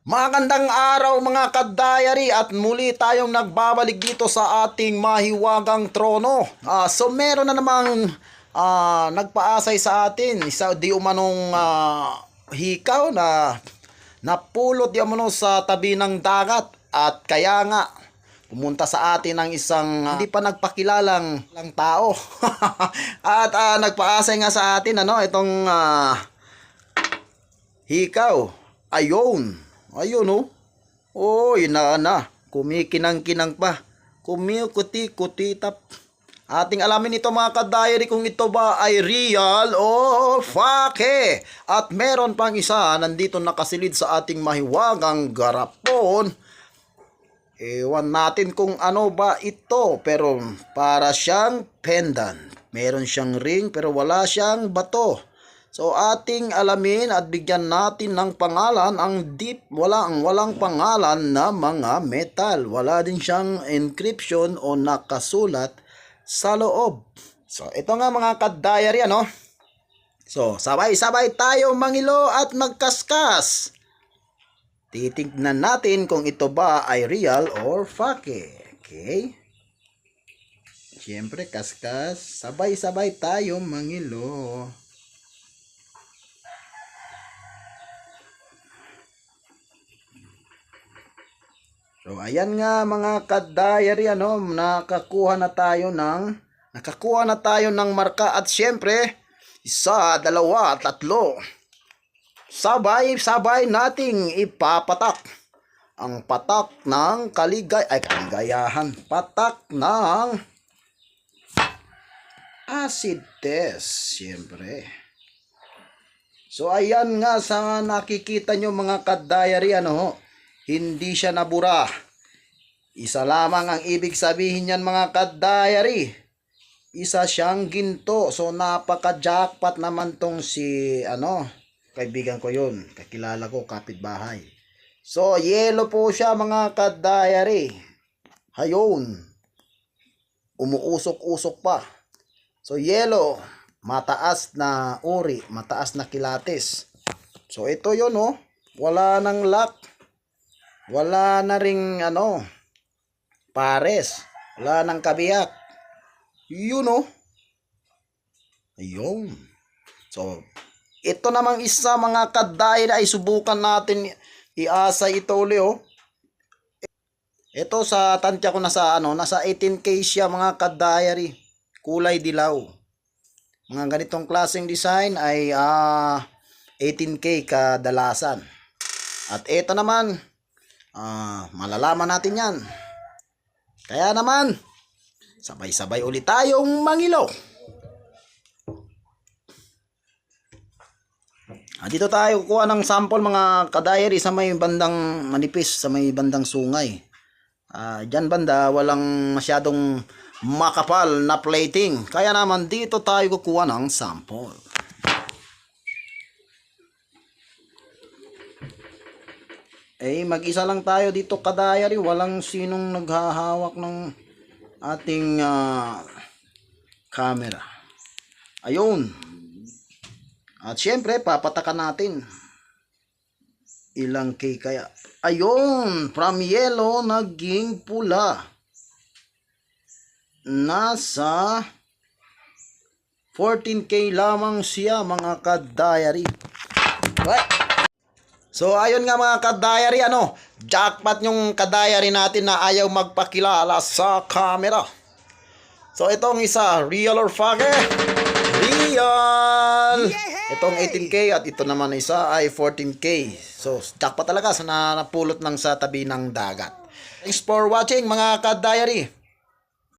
Magandang araw mga ka-diary at muli tayong nagbabalik dito sa ating mahiwagang trono. So meron na namang nagpaasay sa atin isa di umanong hikaw na napulot di umano sa tabi ng dagat at kaya nga pumunta sa atin ng isang hindi pa nagpakilalang lang tao. At nagpaasay nga sa atin itong hikaw. Ayun oh. Oy, kumikinang-kinang pa. Kumikuti-kutitap. Ating alamin ito mga ka-diary kung ito ba ay real o fake. At meron pang isa nandito nakasilid sa ating mahiwagang garapon. Ewan natin kung ano ba ito, pero para siyang pendant. Meron siyang ring pero wala siyang bato. So ating alamin at bigyan natin ng pangalan ang walang pangalan na mga metal. Wala din siyang encryption o nakasulat sa loob. So ito nga mga ka-diary So sabay-sabay tayo mangilo at magkaskas. Titignan natin kung ito ba ay real or fake. Okay? Siyempre kaskas, sabay-sabay tayo mangilo. So ayan nga mga ka-diary nakakuha na tayo ng marka at syempre 1, 2, 3. Sabay-sabay nating ipapatak ang patak ng kaligayahan, patak ng acid test syempre. So ayan nga sa nakikita nyo mga ka-diary hindi siya nabura. Isa lamang ang ibig sabihin niyan mga ka-diary. Isa siyang ginto. So napaka-jackpot naman tong si kaibigan ko yun. Kakilala ko, kapitbahay. So yellow po siya mga ka-diary. Hayon. Umuusok-usok pa. So yellow. Mataas na uri. Mataas na kilatis. So ito yun Wala nang lock. Wala na ring pares. Wala nang kabiyak. Yun Ayun. So, ito namang isa mga ka-diary ay subukan natin iasay ito uli Ito sa tansya ko nasa 18K siya mga ka-diary. Kulay dilaw. Mga ganitong klaseng design ay 18K kadalasan. At ito naman malalaman natin yan. Kaya naman, sabay-sabay ulit tayong mangilo. Dito tayo kuha ng sample mga ka-diary sa may bandang manipis, sa may bandang sungay. Diyan banda, walang masyadong makapal na plating. Kaya naman dito tayo kukuha ng sample. Mag-isa lang tayo dito ka-diary, walang sinong naghahawak ng ating camera. Ayun. At syempre papatakan natin. Ilang K kaya? Ayun, from yellow naging pula. Nasa 14K lamang siya mga ka-diary. Right. So ayun nga mga ka-diary jackpot yung ka-diary natin na ayaw magpakilala sa camera. So itong isa, real or fake? Real! Itong 18K at ito naman isa ay 14K. So jackpot talaga sa napulot lang sa tabi ng dagat. Thanks for watching mga ka-diary.